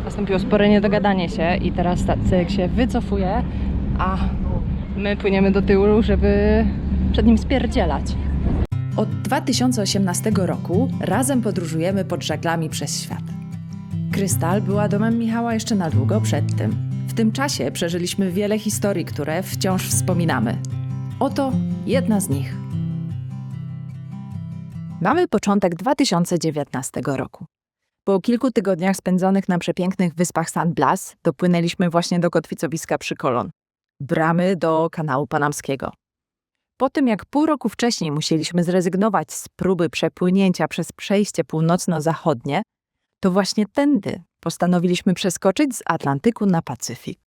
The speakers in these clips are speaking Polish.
Nastąpiło spore niedogadanie się i teraz stacyjek się wycofuje, a my płyniemy do tyłu, żeby przed nim spierdzielać. Od 2018 roku razem podróżujemy pod żaglami przez świat. Krystal była domem Michała jeszcze na długo przed tym. W tym czasie przeżyliśmy wiele historii, które wciąż wspominamy. Oto jedna z nich. Mamy początek 2019 roku. Po kilku tygodniach spędzonych na przepięknych wyspach San Blas dopłynęliśmy właśnie do kotwicowiska przy Colón, bramy do kanału panamskiego. Po tym jak pół roku wcześniej musieliśmy zrezygnować z próby przepłynięcia przez przejście północno-zachodnie, to właśnie tędy postanowiliśmy przeskoczyć z Atlantyku na Pacyfik.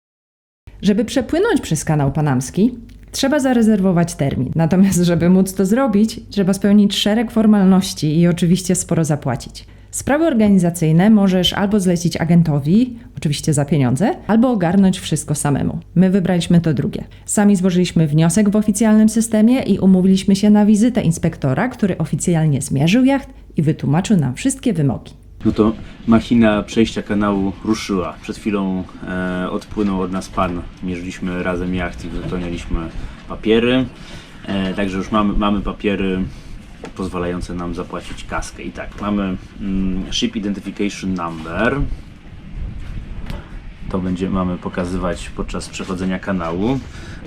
Żeby przepłynąć przez kanał panamski, trzeba zarezerwować termin. Natomiast żeby móc to zrobić, trzeba spełnić szereg formalności i oczywiście sporo zapłacić. Sprawy organizacyjne możesz albo zlecić agentowi, oczywiście za pieniądze, albo ogarnąć wszystko samemu. My wybraliśmy to drugie. Sami złożyliśmy wniosek w oficjalnym systemie i umówiliśmy się na wizytę inspektora, który oficjalnie zmierzył jacht i wytłumaczył nam wszystkie wymogi. No to machina przejścia kanału ruszyła. Przed chwilą odpłynął od nas pan. Mierzyliśmy razem jacht i wypełnialiśmy papiery. Także już mamy papiery pozwalające nam zapłacić kaskę. I tak, mamy Ship Identification Number. To mamy pokazywać podczas przechodzenia kanału.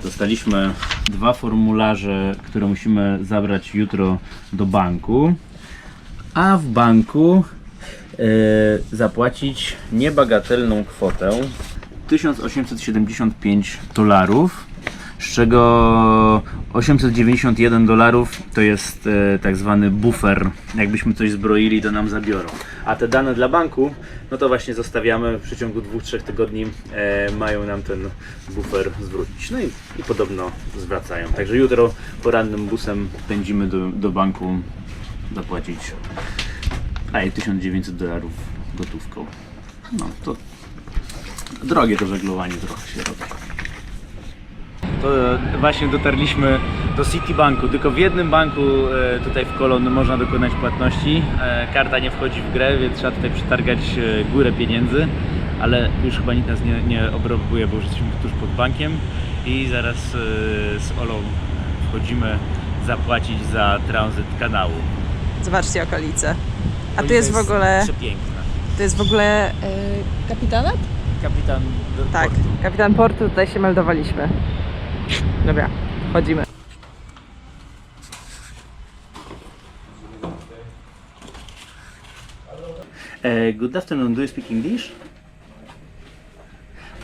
Dostaliśmy 2 formularze, które musimy zabrać jutro do banku. A w banku zapłacić niebagatelną kwotę $1875, z czego $891 to jest tak zwany buffer. Jakbyśmy coś zbroili, to nam zabiorą. A te dane dla banku, no to właśnie zostawiamy w przeciągu 2-3 tygodni, mają nam ten buffer zwrócić. No i podobno zwracają. Także jutro porannym busem pędzimy do banku zapłacić $1900 gotówką. No to drogie to żeglowanie trochę się robi. To właśnie dotarliśmy do Citibanku, tylko w jednym banku tutaj w Colón można dokonać płatności. Karta nie wchodzi w grę, więc trzeba tutaj przetargać górę pieniędzy, ale już chyba nikt nas nie obrabuje, bo już jesteśmy tuż pod bankiem i zaraz z Olą wchodzimy zapłacić za tranzyt kanału. Zobaczcie okolice. A tu jest w ogóle... Przepiękna. To jest w ogóle kapitanat? Kapitan Tak, portu. kapitan portu, tutaj się meldowaliśmy. Dobra, wchodzimy. Good afternoon, do you speak English?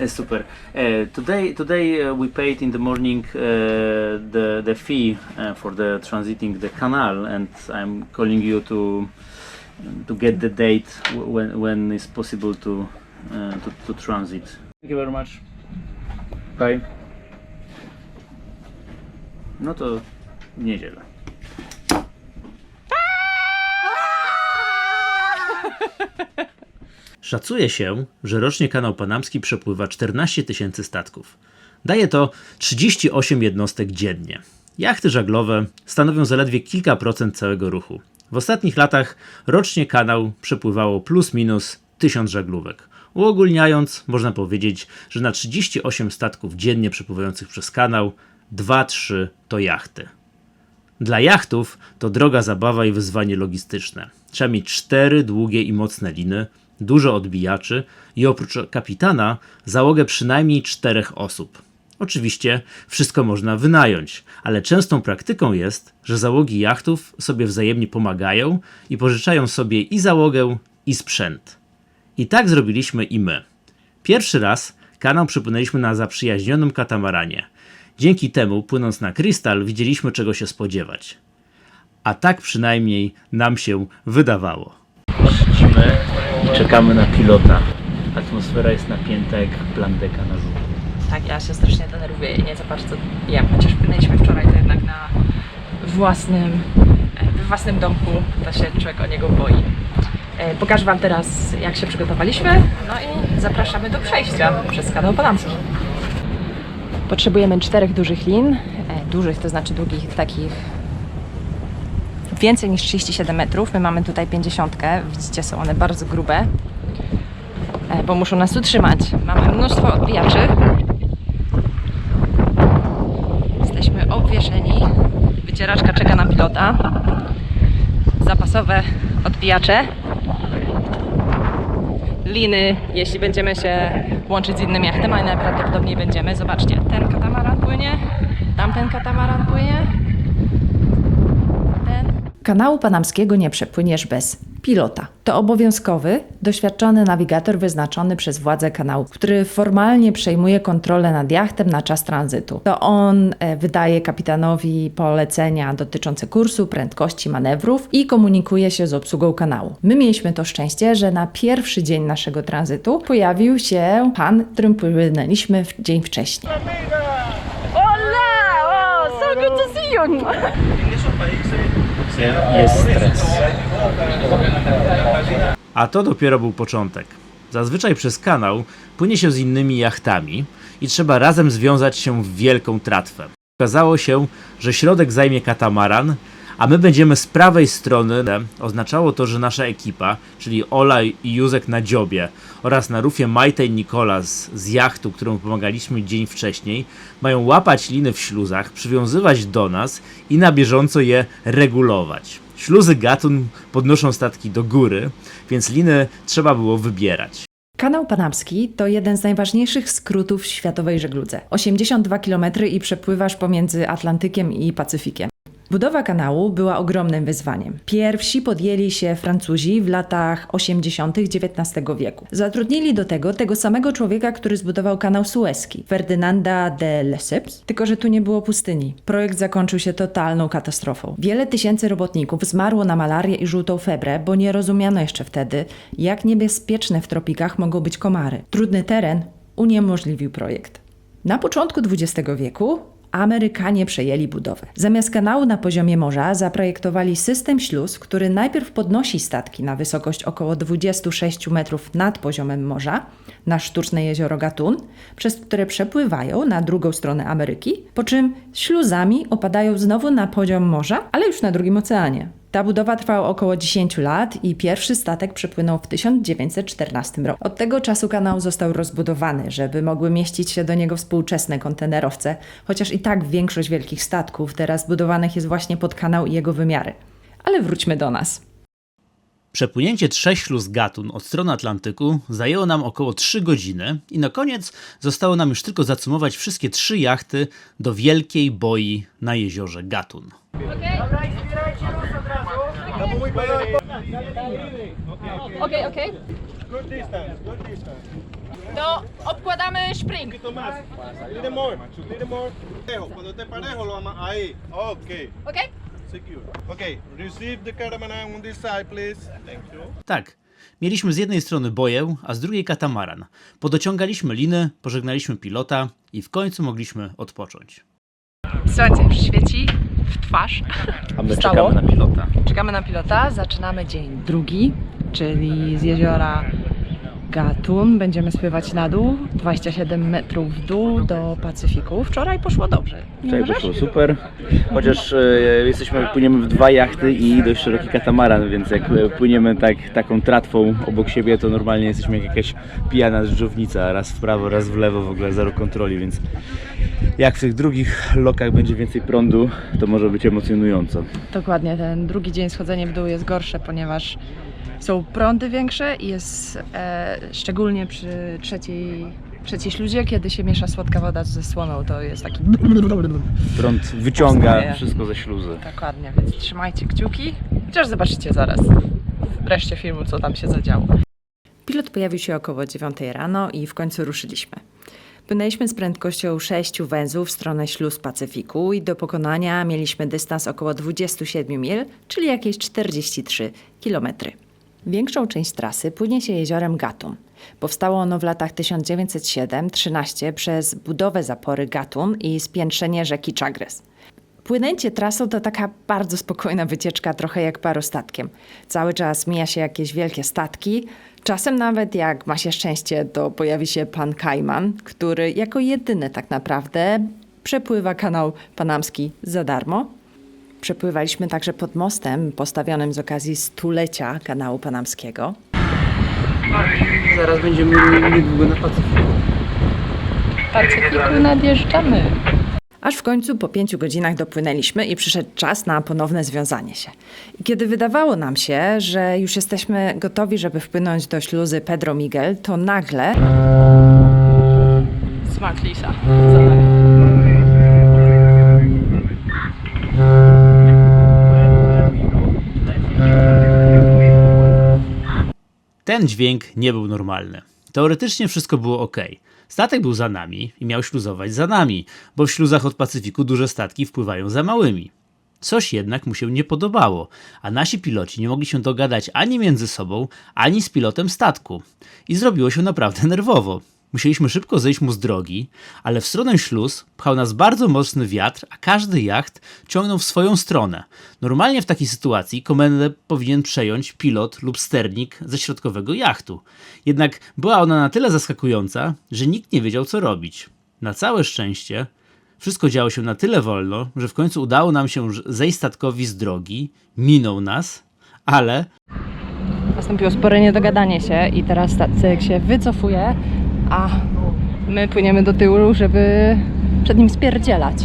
Super. Today we paid in the morning the fee for the transiting the canal, and I'm calling you to get the date when it's possible to transit. Thank you very much. Bye. No to w niedzielę. Szacuje się, że rocznie kanał panamski przepływa 14 000 statków. Daje to 38 jednostek dziennie. Jachty żaglowe stanowią zaledwie kilka procent całego ruchu. W ostatnich latach rocznie kanał przepływało plus minus 1000 żaglówek. Uogólniając, można powiedzieć, że na 38 statków dziennie przepływających przez kanał 2-3 to jachty. Dla jachtów to droga zabawa i wyzwanie logistyczne. Trzeba mieć 4 długie i mocne liny, dużo odbijaczy i oprócz kapitana załogę przynajmniej 4 osób. Oczywiście wszystko można wynająć, ale częstą praktyką jest, że załogi jachtów sobie wzajemnie pomagają i pożyczają sobie i załogę, i sprzęt. I tak zrobiliśmy i my. Pierwszy raz kanał przepłynęliśmy na zaprzyjaźnionym katamaranie. Dzięki temu, płynąc na Krystal, widzieliśmy czego się spodziewać. A tak przynajmniej nam się wydawało. Siedzimy i czekamy na pilota. Atmosfera jest napięta jak plan deka na żółto. Tak, ja się strasznie denerwuję i nie za bardzo jem. Chociaż płynęliśmy wczoraj, to jednak we własnym domku, to się człowiek o niego boi. Pokażę Wam teraz, jak się przygotowaliśmy, no i zapraszamy do przejścia przez kanał panamski. Potrzebujemy 4 dużych lin, dużych to znaczy długich, takich więcej niż 37 metrów. My mamy tutaj 50, widzicie, są one bardzo grube. bo muszą nas utrzymać. Mamy mnóstwo odbijaczy. Jesteśmy obwieszeni. Wycieraczka czeka na pilota. Zapasowe odbijacze. Liny, jeśli będziemy się łączyć z innym jachtem, a najprawdopodobniej będziemy. Zobaczcie, ten katamaran płynie, tamten katamaran płynie, ten. Kanału Panamskiego nie przepłyniesz bez pilota. To obowiązkowy, doświadczony nawigator wyznaczony przez władze kanału, który formalnie przejmuje kontrolę nad jachtem na czas tranzytu. To on wydaje kapitanowi polecenia dotyczące kursu, prędkości, manewrów i komunikuje się z obsługą kanału. My mieliśmy to szczęście, że na pierwszy dzień naszego tranzytu pojawił się pan, którym płynęliśmy dzień wcześniej. Hola! Oh, so good to see you! Jest stres. A to dopiero był początek. Zazwyczaj przez kanał płynie się z innymi jachtami i trzeba razem związać się w wielką tratwę. Okazało się, że środek zajmie katamaran, a my będziemy z prawej strony. Oznaczało to, że nasza ekipa, czyli Ola i Józek na dziobie oraz na rufie Majta i Nikolas z jachtu, którą pomagaliśmy dzień wcześniej, mają łapać liny w śluzach, przywiązywać do nas i na bieżąco je regulować. Śluzy Gatun podnoszą statki do góry, więc liny trzeba było wybierać. Kanał Panamski to jeden z najważniejszych skrótów w światowej żegludze. 82 km i przepływasz pomiędzy Atlantykiem i Pacyfikiem. Budowa kanału była ogromnym wyzwaniem. Pierwsi podjęli się Francuzi w latach 80. XIX wieku. Zatrudnili do tego samego człowieka, który zbudował kanał Suezki, Ferdynanda de Lesseps, tylko że tu nie było pustyni. Projekt zakończył się totalną katastrofą. Wiele tysięcy robotników zmarło na malarię i żółtą febrę, bo nie rozumiano jeszcze wtedy, jak niebezpieczne w tropikach mogą być komary. Trudny teren uniemożliwił projekt. Na początku XX wieku Amerykanie przejęli budowę. Zamiast kanału na poziomie morza zaprojektowali system śluz, który najpierw podnosi statki na wysokość około 26 metrów nad poziomem morza, na sztuczne jezioro Gatun, przez które przepływają na drugą stronę Ameryki, po czym śluzami opadają znowu na poziom morza, ale już na drugim oceanie. Ta budowa trwała około 10 lat i pierwszy statek przepłynął w 1914 roku. Od tego czasu kanał został rozbudowany, żeby mogły mieścić się do niego współczesne kontenerowce, chociaż i tak większość wielkich statków teraz budowanych jest właśnie pod kanał i jego wymiary. Ale wróćmy do nas. Przepłynięcie 3 śluz Gatun od strony Atlantyku zajęło nam około 3 godziny i na koniec zostało nam już tylko zacumować wszystkie 3 jachty do wielkiej boi na jeziorze Gatun. Okej. To obkładamy spring. Little more. Cuando esté parejo lo vamos ahí. Okay. Okej? Secure. Okay. Receive the catamaran on this side, please. Thank you. Tak, mieliśmy z jednej strony boję, a z drugiej katamaran. Podociągaliśmy liny, pożegnaliśmy pilota i w końcu mogliśmy odpocząć. Słońce już świeci w twarz. A my Wstało. czekamy na pilota. Czekamy na pilota, zaczynamy dzień drugi, czyli z jeziora Gatun. Będziemy spływać na dół, 27 metrów w dół do Pacyfiku. Wczoraj poszło dobrze. Nie Wczoraj uważasz? poszło super, chociaż płyniemy w 2 jachty i dość szeroki katamaran, więc jak płyniemy taką tratwą obok siebie, to normalnie jesteśmy jak jakaś pijana dżdżownica, raz w prawo, raz w lewo, w ogóle zero kontroli, więc jak w tych drugich lokach będzie więcej prądu, to może być emocjonująco. Dokładnie, ten drugi dzień schodzenie w dół jest gorsze, ponieważ są prądy większe i jest szczególnie przy trzeciej śluzie, kiedy się miesza słodka woda ze słoną, to jest taki... Prąd wyciąga Powstaje. wszystko ze śluzy. Dokładnie, więc trzymajcie kciuki. Chociaż zobaczycie zaraz w reszcie filmu, co tam się zadziało. Pilot pojawił się około 9 rano i w końcu ruszyliśmy. Płynęliśmy z prędkością 6 węzłów w stronę śluz Pacyfiku i do pokonania mieliśmy dystans około 27 mil, czyli jakieś 43 km. Większą część trasy płynie się jeziorem Gatun. Powstało ono w latach 1907-13 przez budowę zapory Gatun i spiętrzenie rzeki Chagres. Płynęcie trasą to taka bardzo spokojna wycieczka, trochę jak parostatkiem. Cały czas mija się jakieś wielkie statki. Czasem nawet, jak ma się szczęście, to pojawi się pan Kajman, który jako jedyny tak naprawdę przepływa kanał Panamski za darmo. Przepływaliśmy także pod mostem postawionym z okazji 100-lecia kanału Panamskiego. Zaraz będziemy niedługo na Pacyfiku. Pacyfiku nadjeżdżamy. Aż w końcu po 5 godzinach dopłynęliśmy i przyszedł czas na ponowne związanie się. I kiedy wydawało nam się, że już jesteśmy gotowi, żeby wpłynąć do śluzy Pedro Miguel, to nagle... Smak lisa. Ten dźwięk nie był normalny. Teoretycznie wszystko było ok. Statek był za nami i miał śluzować za nami, bo w śluzach od Pacyfiku duże statki wpływają za małymi. Coś jednak mu się nie podobało, a nasi piloci nie mogli się dogadać ani między sobą, ani z pilotem statku. I zrobiło się naprawdę nerwowo. Musieliśmy szybko zejść mu z drogi, ale w stronę śluz pchał nas bardzo mocny wiatr, a każdy jacht ciągnął w swoją stronę. Normalnie w takiej sytuacji komendę powinien przejąć pilot lub sternik ze środkowego jachtu. Jednak była ona na tyle zaskakująca, że nikt nie wiedział, co robić. Na całe szczęście wszystko działo się na tyle wolno, że w końcu udało nam się zejść statkowi z drogi, minął nas, ale... Nastąpiło spore niedogadanie się i teraz statek się wycofuje, a my płyniemy do tyłu, żeby przed nim spierdzielać.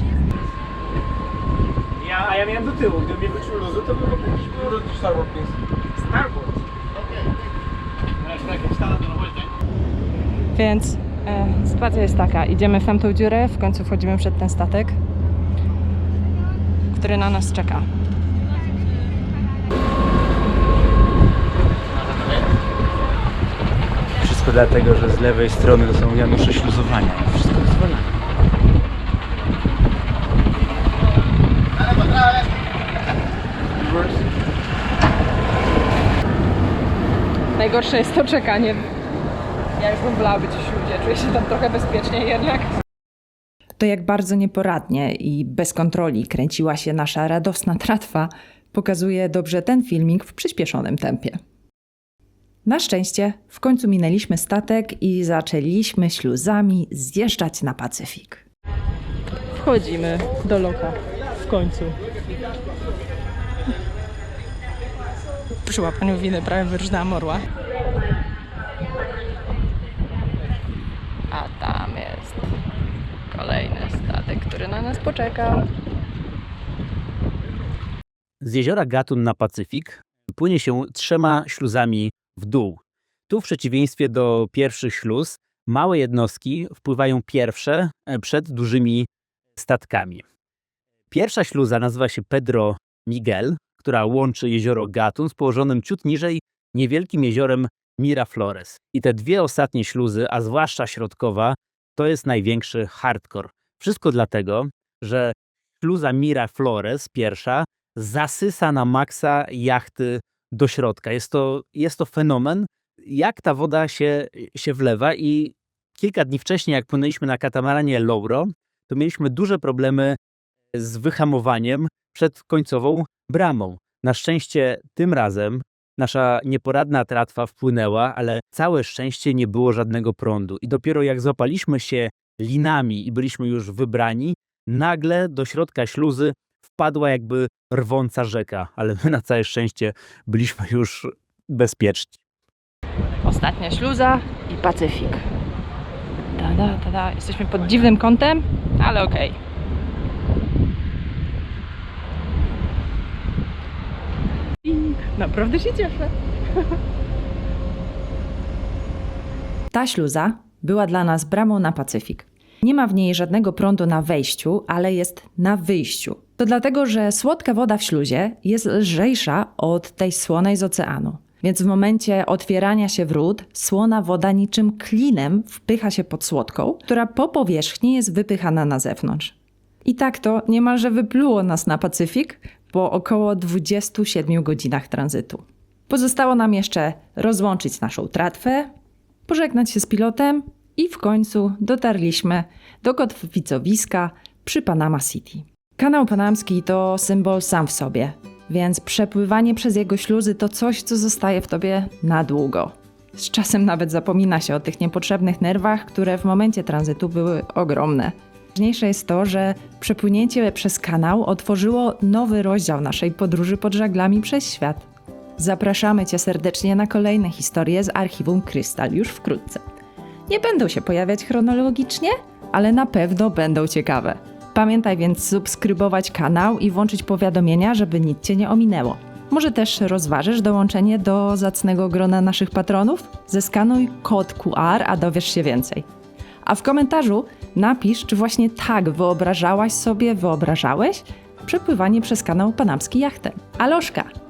A ja miałem do tyłu, gdybym nie wyczuł luzu, to by mogliśmy... Starboard, please. Starboard? Więc sytuacja jest taka, idziemy w tamtą dziurę, w końcu wchodzimy przed ten statek, który na nas czeka. Wszystko dlatego, że z lewej strony to są Janusze śluzowania. Wszystko pozwala. Najgorsze jest to czekanie. Ja już bym wolała być w śluzie, czuję się tam trochę bezpieczniej jednak. To jak bardzo nieporadnie i bez kontroli kręciła się nasza radosna tratwa, pokazuje dobrze ten filmik w przyspieszonym tempie. Na szczęście w końcu minęliśmy statek i zaczęliśmy śluzami zjeżdżać na Pacyfik. Wchodzimy do loka. W końcu. Przy łapaniu winy prawie wyrżnęłam orła. A tam jest kolejny statek, który na nas poczeka. Z jeziora Gatun na Pacyfik płynie się 3 śluzami w dół. Tu w przeciwieństwie do pierwszych śluz małe jednostki wpływają pierwsze przed dużymi statkami. Pierwsza śluza nazywa się Pedro Miguel, która łączy jezioro Gatun z położonym ciut niżej niewielkim jeziorem Miraflores. I te 2 ostatnie śluzy, a zwłaszcza środkowa, to jest największy hardcore. Wszystko dlatego, że śluza Miraflores, pierwsza, zasysa na maksa jachty do środka. Jest to fenomen, jak ta woda się wlewa i kilka dni wcześniej, jak płynęliśmy na katamaranie Louro, to mieliśmy duże problemy z wyhamowaniem przed końcową bramą. Na szczęście tym razem nasza nieporadna tratwa wpłynęła, ale całe szczęście nie było żadnego prądu. I dopiero jak złapaliśmy się linami i byliśmy już wybrani, nagle do środka śluzy wpadła jakby rwąca rzeka, ale my na całe szczęście byliśmy już bezpieczni. Ostatnia śluza i Pacyfik. Tada. Jesteśmy pod dziwnym kątem, ale okej. Naprawdę się cieszę. Ta śluza była dla nas bramą na Pacyfik. Nie ma w niej żadnego prądu na wejściu, ale jest na wyjściu. To dlatego, że słodka woda w śluzie jest lżejsza od tej słonej z oceanu. Więc w momencie otwierania się wrót, słona woda niczym klinem wpycha się pod słodką, która po powierzchni jest wypychana na zewnątrz. I tak to niemalże wypluło nas na Pacyfik po około 27 godzinach tranzytu. Pozostało nam jeszcze rozłączyć naszą tratwę, pożegnać się z pilotem i w końcu dotarliśmy do kotwicowiska przy Panama City. Kanał Panamski to symbol sam w sobie, więc przepływanie przez jego śluzy to coś, co zostaje w tobie na długo. Z czasem nawet zapomina się o tych niepotrzebnych nerwach, które w momencie tranzytu były ogromne. Ważniejsze jest to, że przepłynięcie przez kanał otworzyło nowy rozdział naszej podróży pod żaglami przez świat. Zapraszamy Cię serdecznie na kolejne historie z archiwum Krystal już wkrótce. Nie będą się pojawiać chronologicznie, ale na pewno będą ciekawe. Pamiętaj więc subskrybować kanał i włączyć powiadomienia, żeby nic Cię nie ominęło. Może też rozważysz dołączenie do zacnego grona naszych patronów? Zeskanuj kod QR, a dowiesz się więcej. A w komentarzu napisz, czy właśnie tak wyobrażałeś sobie, wyobrażałeś przepływanie przez kanał panamski jachtem. Aloszka!